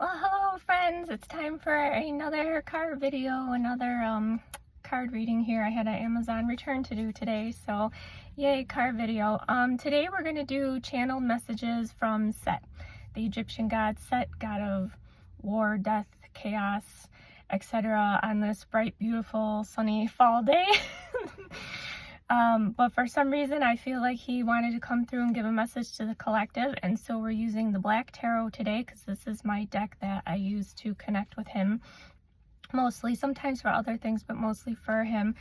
Well, hello friends, it's time for another card video, another card reading here. I had an Amazon return to do today, so yay, card video. Today we're going to do channeled messages from Seth, the Egyptian god Seth, god of war, death, chaos, etc. on this bright, beautiful, sunny fall day. But for some reason I feel like he wanted to come through and give a message to the collective, and so we're using the Black Tarot today because this is my deck that I use to connect with him mostly, sometimes for other things, but mostly for him.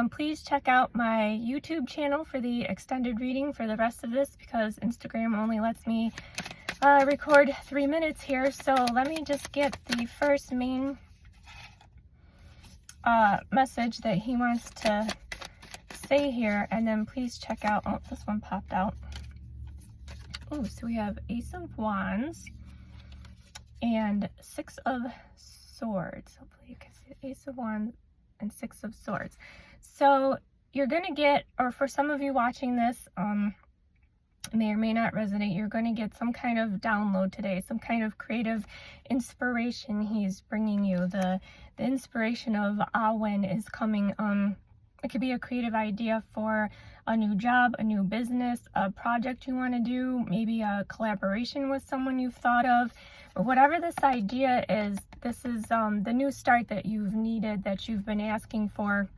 Please check out my YouTube channel for the extended reading for the rest of this because Instagram only lets me record 3 minutes here. So let me just get the first main message that he wants to say here, and then please check out, oh, this one popped out. Oh, so we have Ace of Wands and Six of Swords. Hopefully you can see Ace of Wands and Six of Swords. So you're gonna get, or for some of you watching this, may or may not resonate, you're going to get some kind of download today, some kind of creative inspiration he's bringing you. The inspiration of when is coming. It could be a creative idea for a new job, a new business, a project you want to do, maybe a collaboration with someone you've thought of, or whatever this idea is. This is the new start that you've needed, that you've been asking for.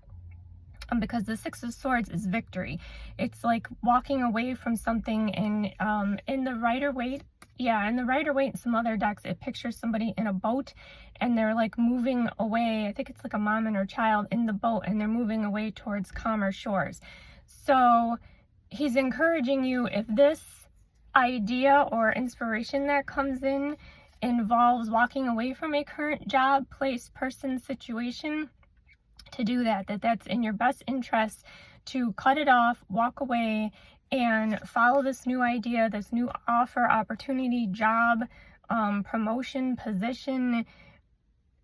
Because the Six of Swords is victory. It's like walking away from something, and in the Rider-Waite, in the Rider-Waite and some other decks, it pictures somebody in a boat and they're like moving away. I think it's like a mom and her child in the boat, and they're moving away towards calmer shores. So he's encouraging you, if this idea or inspiration that comes in involves walking away from a current job, place, person, situation, to do that's in your best interest to cut it off, walk away, and follow this new idea, this new offer, opportunity, job, promotion, position,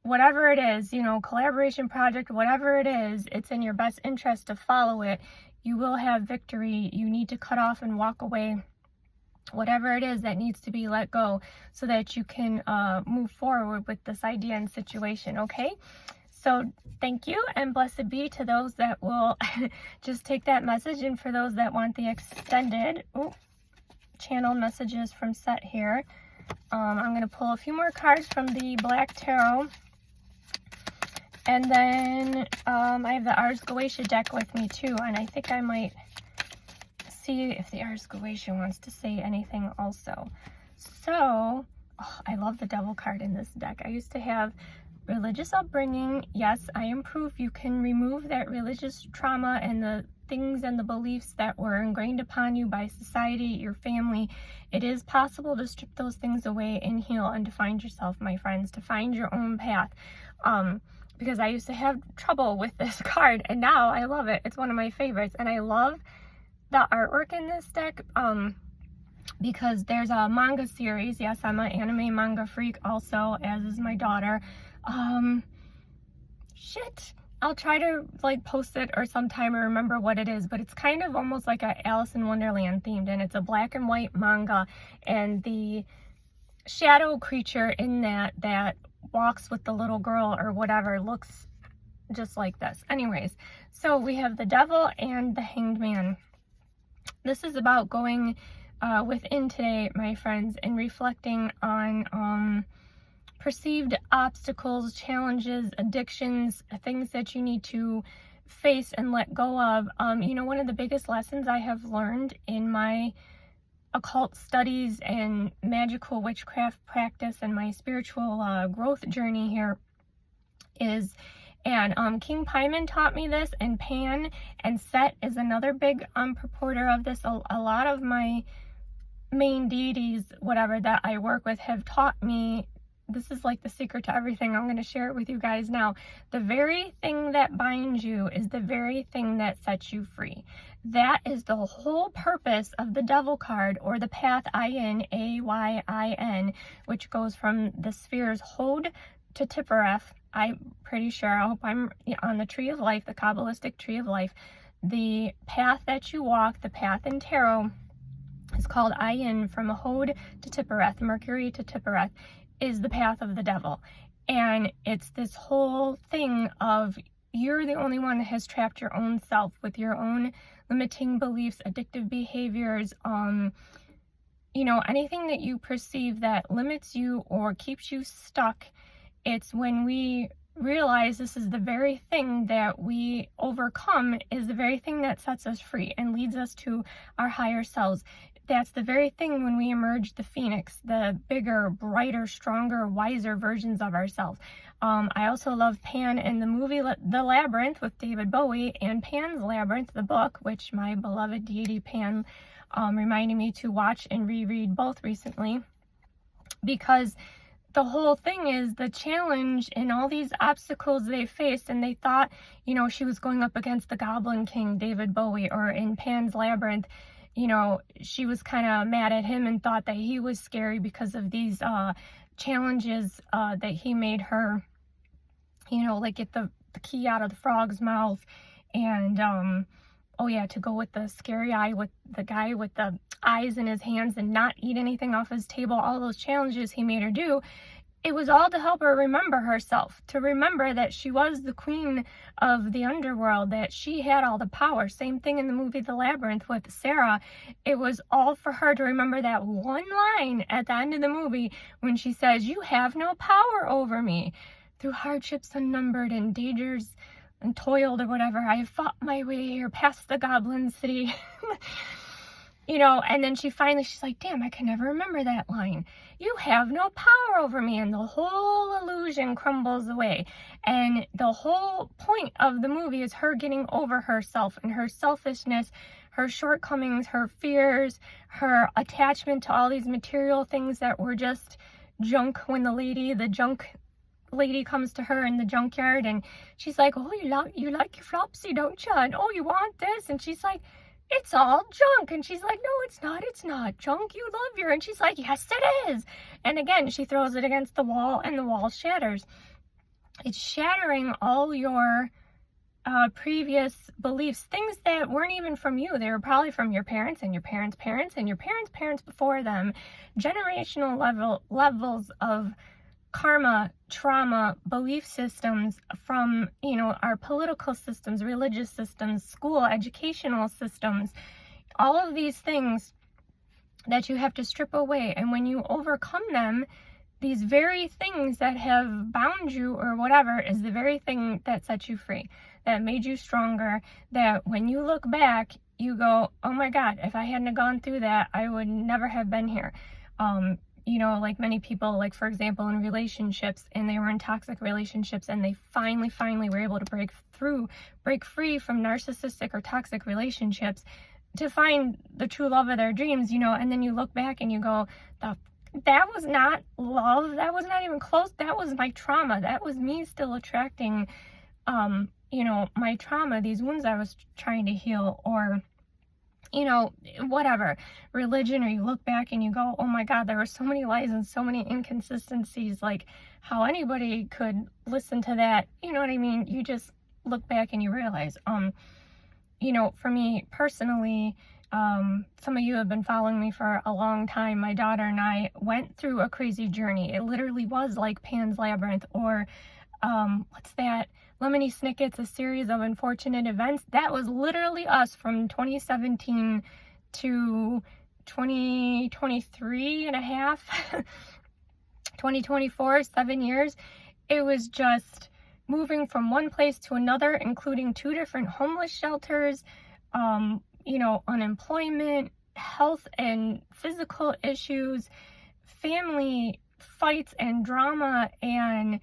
whatever it is, you know, collaboration, project, whatever it is, it's in your best interest to follow it. You will have victory. You need to cut off and walk away, whatever it is that needs to be let go, so that you can move forward with this idea and situation, okay? So thank you, and blessed be to those that will just take that message, and for those that want the extended channel messages from Seth here. I'm going to pull a few more cards from the Black Tarot, and then I have the Ars Goetia deck with me too, and I think I might see if the Ars Goetia wants to say anything also. So, I love the Devil card in this deck. I used to have religious upbringing. Yes, I am proof you can remove that religious trauma and the things and the beliefs that were ingrained upon you by society, your family. It is possible to strip those things away and heal, and to find yourself, my friends, to find your own path. Because I used to have trouble with this card, and now I love it. It's one of my favorites, and I love the artwork in this deck. Because there's a manga series. Yes, I'm an anime manga freak also, as is my daughter. I'll try to like post it or sometime or remember what it is, but it's kind of almost like a Alice in Wonderland themed, and it's a black and white manga, and the shadow creature in that walks with the little girl or whatever looks just like this. Anyways, so we have the Devil and the Hanged Man. This is about going within today, my friends, and reflecting on perceived obstacles, challenges, addictions, things that you need to face and let go of. You know, one of the biggest lessons I have learned in my occult studies and magical witchcraft practice and my spiritual growth journey here is, and King Paimon taught me this, and Pan and Seth is another big purporter of this. A lot of my main deities, whatever, that I work with have taught me. This is like the secret to everything. I'm going to share it with you guys now. The very thing that binds you is the very thing that sets you free. That is the whole purpose of the Devil card, or the path Ayin, A-Y-I-N, which goes from the spheres Hod to Tiphareth. I'm pretty sure, I hope I'm on the Tree of Life, the Kabbalistic Tree of Life. The path that you walk, the path in tarot, It's called Ayin, from Hod to Tippereth, Mercury to Tippereth, is the path of the devil. And it's this whole thing of you're the only one that has trapped your own self with your own limiting beliefs, addictive behaviors, you know, anything that you perceive that limits you or keeps you stuck. It's when we realize this is the very thing that we overcome, is the very thing that sets us free and leads us to our higher selves. That's the very thing when we emerge the phoenix, the bigger, brighter, stronger, wiser versions of ourselves. I also love Pan in the movie The Labyrinth with David Bowie, and Pan's Labyrinth, the book, which my beloved deity Pan reminded me to watch and reread both recently, because the whole thing is the challenge and all these obstacles they faced, and they thought, you know, she was going up against the Goblin King, David Bowie, or in Pan's Labyrinth, you know, she was kind of mad at him and thought that he was scary because of these challenges that he made her, you know, like get the key out of the frog's mouth, and oh yeah, to go with the scary eye, with the guy with the eyes in his hands and not eat anything off his table, all those challenges he made her do. It was all to help her remember herself, to remember that she was the queen of the underworld, that she had all the power. Same thing in the movie The Labyrinth with Sarah. It was all for her to remember that one line at the end of the movie when she says, "You have no power over me. Through hardships unnumbered and dangers and toiled," or whatever, "I have fought my way here past the goblin city." You know, and then she's like, damn, I can never remember that line. "You have no power over me," and the whole illusion crumbles away. And the whole point of the movie is her getting over herself and her selfishness, her shortcomings, her fears, her attachment to all these material things that were just junk. When the junk lady comes to her in the junkyard, and she's like, "Oh, you like your Flopsy, don't you? And oh, you want this?" And she's like, "It's all junk." And she's like, "No, it's not junk. You love your..." And she's like, "Yes, it is." And again, she throws it against the wall, and the wall shatters. It's shattering all your previous beliefs, things that weren't even from you. They were probably from your parents and your parents' parents and your parents' parents before them. Generational levels of karma, trauma, belief systems from, you know, our political systems, religious systems, school, educational systems, all of these things that you have to strip away. And when you overcome them, these very things that have bound you or whatever is the very thing that sets you free, that made you stronger, that when you look back, you go, "Oh my God, if I hadn't gone through that, I would never have been here." You know, like many people, like for example, in relationships, and they were in toxic relationships, and they finally were able to break free from narcissistic or toxic relationships to find the true love of their dreams, you know, and then you look back and you go, that was not love, that was not even close, that was my trauma, that was me still attracting, you know, my trauma, these wounds I was trying to heal, or you know, whatever, religion, or you look back and you go, "Oh my God, there were so many lies and so many inconsistencies, like how anybody could listen to that," you know what I mean? You just look back and you realize, you know, for me personally, some of you have been following me for a long time. My daughter and I went through a crazy journey. It literally was like Pan's Labyrinth, or what's that? Lemony Snicket's A Series of Unfortunate Events. That was literally us from 2017 to 2023 and a half, 2024, 7 years. It was just moving from one place to another, including 2 different homeless shelters, you know, unemployment, health and physical issues, family fights and drama, and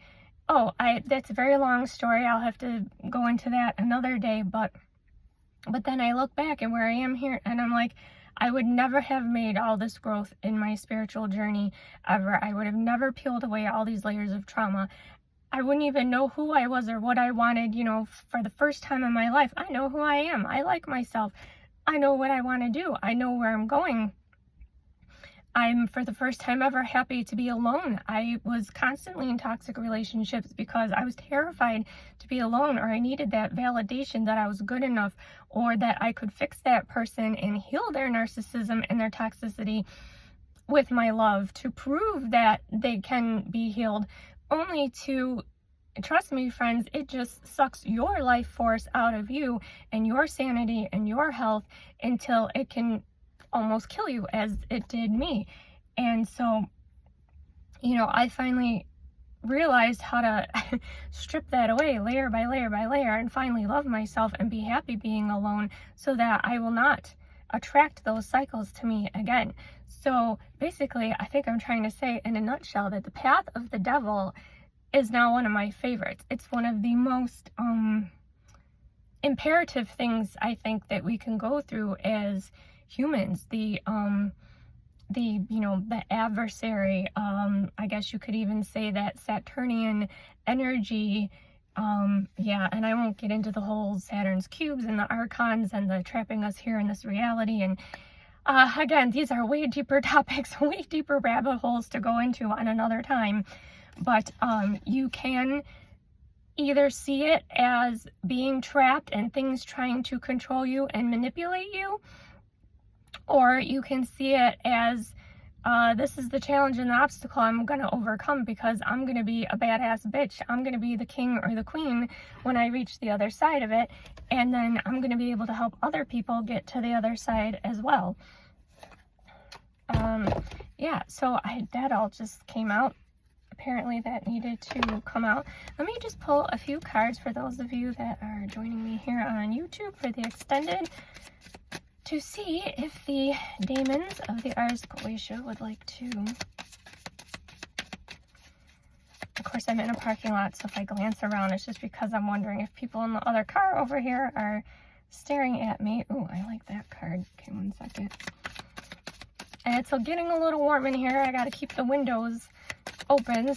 that's a very long story. I'll have to go into that another day, but then I look back at where I am here, and I'm like, I would never have made all this growth in my spiritual journey ever. I would have never peeled away all these layers of trauma. I wouldn't even know who I was or what I wanted, you know, for the first time in my life. I know who I am. I like myself. I know what I want to do. I know where I'm going. I'm, for the first time ever, happy to be alone. I was constantly in toxic relationships because I was terrified to be alone, or I needed that validation that I was good enough, or that I could fix that person and heal their narcissism and their toxicity with my love, to prove that they can be healed, only to, trust me friends, it just sucks your life force out of you and your sanity and your health until it can almost kill you, as it did me. And so, you know, I finally realized how to strip that away layer by layer by layer, and finally love myself and be happy being alone, so that I will not attract those cycles to me again. So basically, I think I'm trying to say in a nutshell that the path of the devil is now one of my favorites. It's one of the most imperative things I think that we can go through as humans. The you know, the adversary, I guess you could even say that Saturnian energy. Yeah, and I won't get into the whole Saturn's cubes and the archons and the trapping us here in this reality. And again, these are way deeper topics, way deeper rabbit holes to go into on another time. But you can either see it as being trapped and things trying to control you and manipulate you, or you can see it as this is the challenge and the obstacle I'm going to overcome, because I'm going to be a badass bitch. I'm going to be the king or the queen when I reach the other side of it, and then I'm going to be able to help other people get to the other side as well. Yeah, so that all just came out. Apparently that needed to come out. Let me just pull a few cards for those of you that are joining me here on YouTube for the extended, to see if the Daemons of the Ars Goetia would like to. Of course, I'm in a parking lot, so if I glance around, it's just because I'm wondering if people in the other car over here are staring at me. Oh, I like that card. Okay, one second. And it's getting a little warm in here. I got to keep the windows open,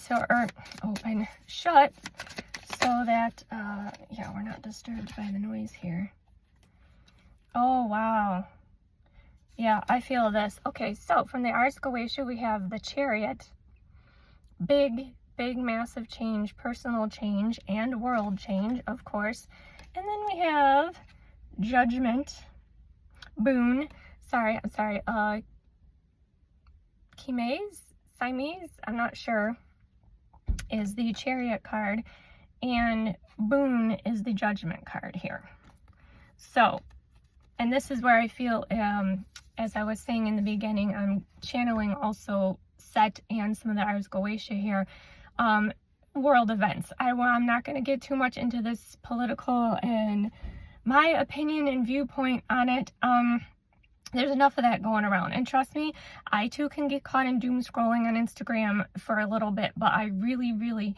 shut, so that, yeah, we're not disturbed by the noise here. Oh, wow. Yeah, I feel this. Okay, so from the Ars Goetia, we have the Chariot. Big, massive change, personal change, and world change, of course. And then we have Judgment, Boon, Siamese, I'm not sure, is the Chariot card, and Boon is the Judgment card here. So, and this is where I feel, as I was saying in the beginning, I'm channeling also Seth and some of the Ars Goetia here, world events. I'm not going to get too much into this political and my opinion and viewpoint on it. There's enough of that going around, and trust me, I too can get caught in doom scrolling on Instagram for a little bit, but I really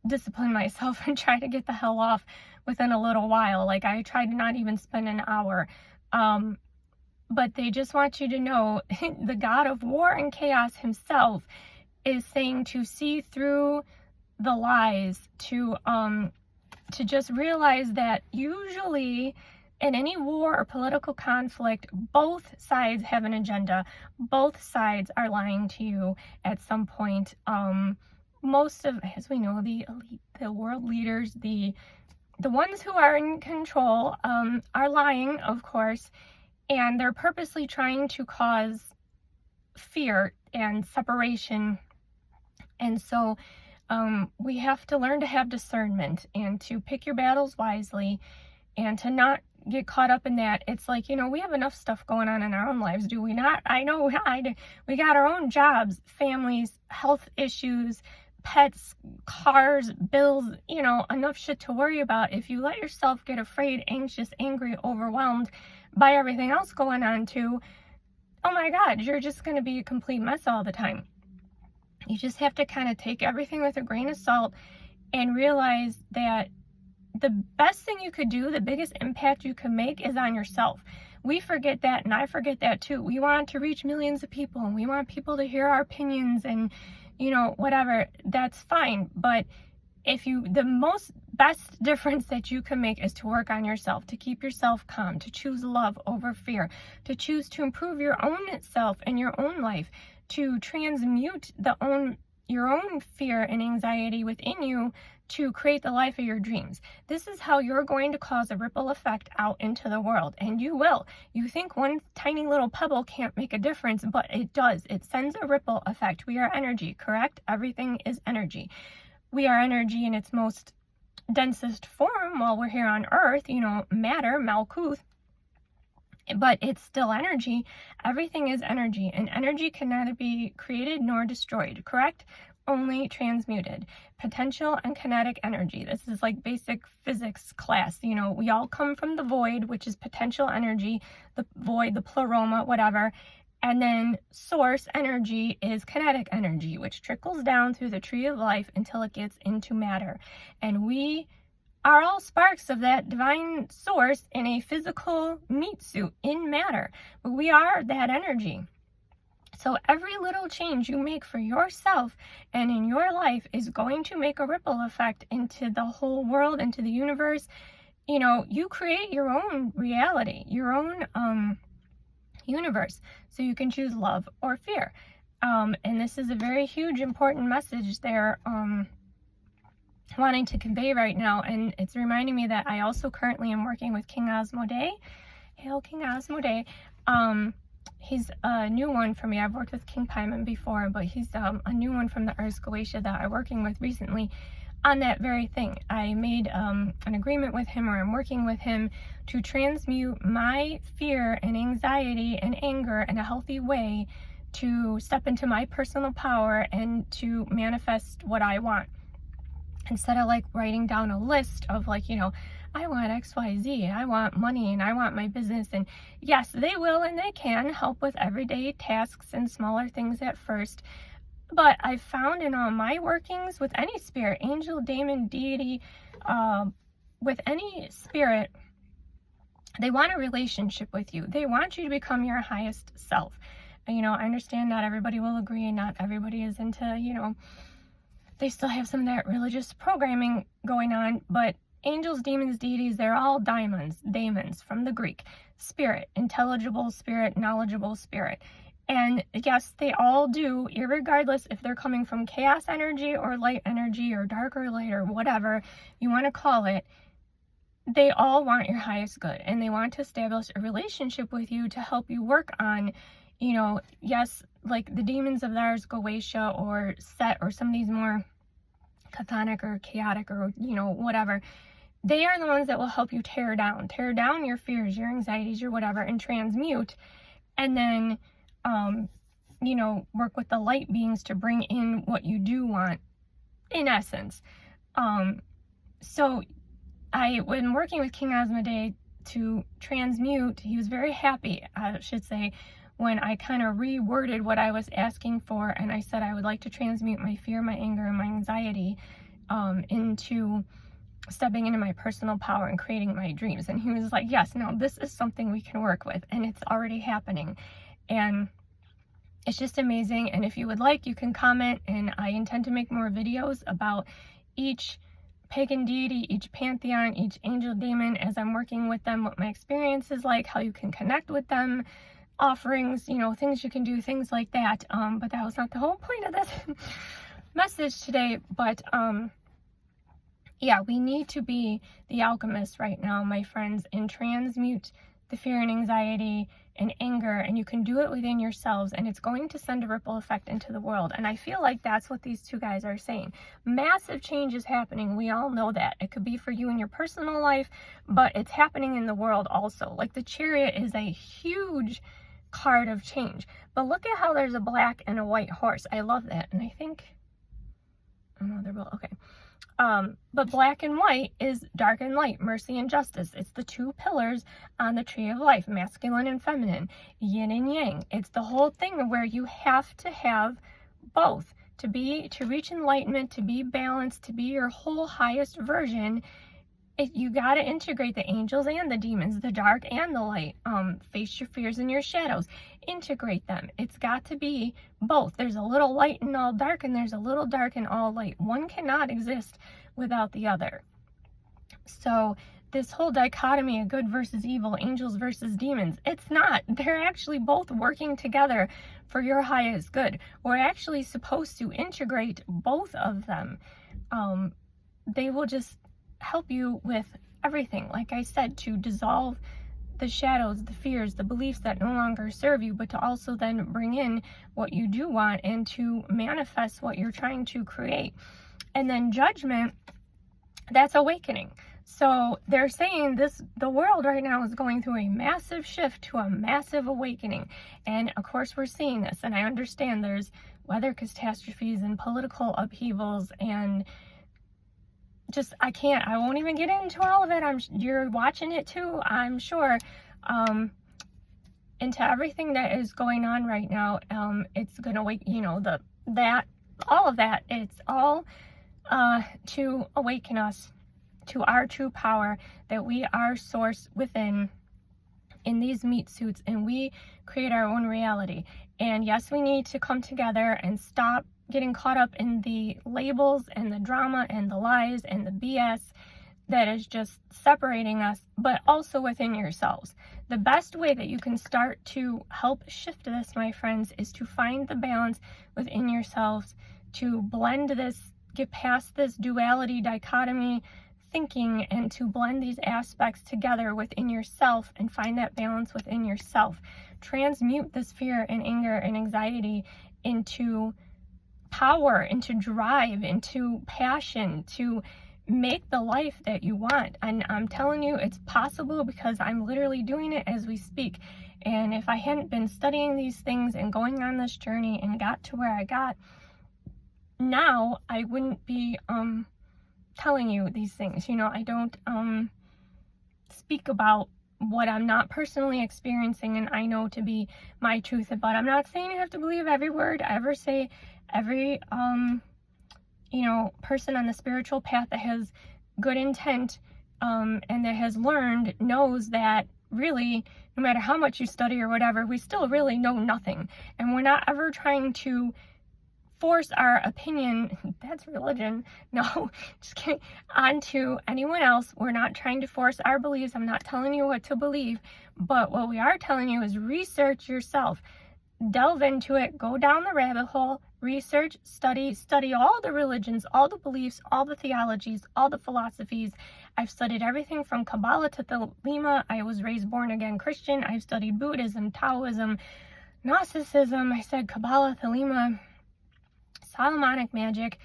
discipline myself and try to get the hell off within a little while. Like, I try to not even spend an hour, but they just want you to know the God of war and chaos himself is saying to see through the lies, to just realize that usually in any war or political conflict, both sides have an agenda. Both sides are lying to you at some point. Most of, as we know, the elite, the world leaders, the ones who are in control, are lying, of course, and they're purposely trying to cause fear and separation. And so we have to learn to have discernment and to pick your battles wisely and to not get caught up in that. It's like, you know, we have enough stuff going on in our own lives, do we not? I know we got our own jobs, families, health issues, pets, cars, bills, you know, enough shit to worry about. If you let yourself get afraid, anxious, angry, overwhelmed by everything else going on too, oh my God, you're just going to be a complete mess all the time. You just have to kind of take everything with a grain of salt and realize that the best thing you could do, the biggest impact you can make is on yourself. We forget that, and I forget that too. We want to reach millions of people, and we want people to hear our opinions and, you know, whatever. That's fine, but the best difference that you can make is to work on yourself, to keep yourself calm, to choose love over fear, to choose to improve your own self and your own life, to transmute your own fear and anxiety within you to create the life of your dreams. This is how you're going to cause a ripple effect out into the world, and you will. You think one tiny little pebble can't make a difference, but it does. It sends a ripple effect. We are energy, correct? Everything is energy. We are energy in its most densest form while we're here on earth, matter, Malkuth, but it's still energy. Everything is energy, and energy can neither be created nor destroyed, correct? Only transmuted. Potential and kinetic energy. This is like basic physics class. We all come from the void, which is potential energy, the void, the pleroma, whatever. And then source energy is kinetic energy, which trickles down through the tree of life until it gets into matter. And we are all sparks of that divine source in a physical meat suit in matter. But we are that energy. So every little change you make for yourself and in your life is going to make a ripple effect into the whole world, into the universe. You create your own reality, your own universe. So you can choose love or fear. And this is a very huge, important message they're wanting to convey right now. And it's reminding me that I also currently am working with King Asmodee. Hail King Asmodee. He's a new one for me. I've worked with King Paimon before, but he's a new one from the Ars Goetia that I'm working with recently on that very thing. I made an agreement with him, or I'm working with him, to transmute my fear and anxiety and anger in a healthy way, to step into my personal power and to manifest what I want. Instead of like writing down a list of like, I want XYZ, I want money, and I want my business. And yes, they will and they can help with everyday tasks and smaller things at first. But I've found in all my workings with any spirit, angel, demon, deity, with any spirit, they want a relationship with you. They want you to become your highest self. I understand not everybody will agree, not everybody is into, they still have some of that religious programming going on, but angels, demons, deities, they're all daemons from the Greek. Spirit, intelligible spirit, knowledgeable spirit. And yes, they all do, irregardless if they're coming from chaos energy or light energy or dark or light or whatever you want to call it, they all want your highest good. And they want to establish a relationship with you to help you work on, yes, like the demons of the Ars Goetia or Seth or some of these more chthonic or chaotic or, whatever. They are the ones that will help you tear down your fears, your anxieties, your whatever, and transmute. And then, work with the light beings to bring in what you do want, in essence. So when working with King Asmodee to transmute, he was very happy, I should say, when I kind of reworded what I was asking for, and I said I would like to transmute my fear, my anger, and my anxiety into stepping into my personal power and creating my dreams. And he was like, yes, no, this is something we can work with, and it's already happening. And it's just amazing. And if you would like, you can comment, and I intend to make more videos about each pagan deity, each pantheon, each angel, demon, as I'm working with them, what my experience is like, how you can connect with them, offerings, things you can do, things like that. But that was not the whole point of this message today. But yeah, we need to be the alchemists right now, my friends, and transmute the fear and anxiety and anger, and you can do it within yourselves, and it's going to send a ripple effect into the world. And I feel like that's what these two guys are saying. Massive change is happening. We all know that. It could be for you in your personal life, but it's happening in the world also. Like the Chariot is a huge card of change, but look at how there's a black and a white horse. I love that. And I think, oh no, they're both okay. But black and white is dark and light, mercy and justice. It's the two pillars on the tree of life, masculine and feminine, yin and yang. It's the whole thing where you have to have both to reach enlightenment, to be balanced, to be your whole highest version. You got to integrate the angels and the demons, the dark and the light. Face your fears and your shadows. Integrate them. It's got to be both. There's a little light in all dark, and there's a little dark in all light. One cannot exist without the other. So this whole dichotomy of good versus evil, angels versus demons, it's not. They're actually both working together for your highest good. We're actually supposed to integrate both of them. They will just help you with everything, like I said, to dissolve the shadows, the fears, the beliefs that no longer serve you, but to also then bring in what you do want and to manifest what you're trying to create. And then judgment, that's awakening. So they're saying the world right now is going through a massive shift to a massive awakening. And of course we're seeing this, and I understand there's weather catastrophes and political upheavals and just, I won't even get into all of it. You're watching it too, I'm sure. Into everything that is going on right now, it's gonna wake, all of that, it's all to awaken us to our true power, that we are source within in these meat suits, and we create our own reality. And yes, we need to come together and stop getting caught up in the labels and the drama and the lies and the BS that is just separating us, but also within yourselves. The best way that you can start to help shift this, my friends, is to find the balance within yourselves, to blend this, get past this duality, dichotomy thinking, and to blend these aspects together within yourself and find that balance within yourself. Transmute this fear and anger and anxiety into power, into drive, into passion, to make the life that you want. And I'm telling you, it's possible, because I'm literally doing it as we speak. And if I hadn't been studying these things and going on this journey and got to where I got now, I wouldn't be telling you these things. I don't speak about what I'm not personally experiencing and I know to be my truth. But I'm not saying you have to believe every word I ever say. Every person on the spiritual path that has good intent and that has learned knows that really, no matter how much you study or whatever, we still really know nothing. And we're not ever trying to force our opinion, that's religion, no, just kidding, onto anyone else. We're not trying to force our beliefs. I'm not telling you what to believe, but what we are telling you is research yourself. Delve into it, go down the rabbit hole, research, study all the religions, all the beliefs, all the theologies, all the philosophies. I've studied everything from Kabbalah to Thelema. I was raised born again Christian. I've studied Buddhism, Taoism, Gnosticism. I said Kabbalah, Thelema, Solomonic magic,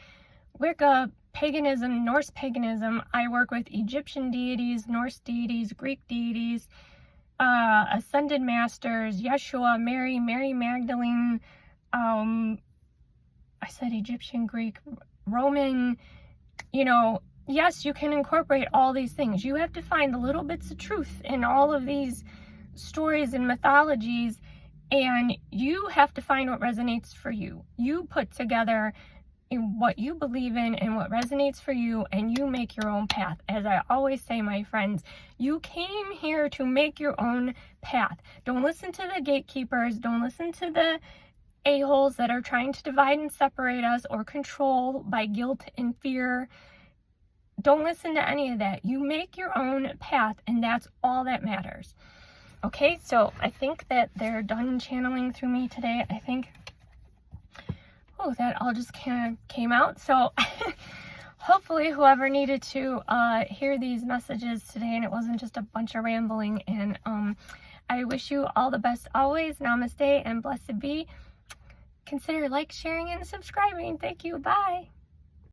Wicca, paganism, Norse paganism. I work with Egyptian deities, Norse deities, Greek deities, ascended masters, Yeshua, Mary Magdalene, I said Egyptian, Greek, Roman, yes, you can incorporate all these things. You have to find the little bits of truth in all of these stories and mythologies, and you have to find what resonates for you. You put together what you believe in and what resonates for you, and you make your own path. As I always say, my friends, you came here to make your own path. Don't listen to the gatekeepers. Don't listen to the a-holes that are trying to divide and separate us or control by guilt and fear. Don't listen to any of that. You make your own path, and that's all that matters. Okay, so I think that they're done channeling through me today. I think, that all just kind of came out. So hopefully whoever needed to hear these messages today, and it wasn't just a bunch of rambling, and I wish you all the best always. Namaste and blessed be. Consider sharing, and subscribing. Thank you. Bye.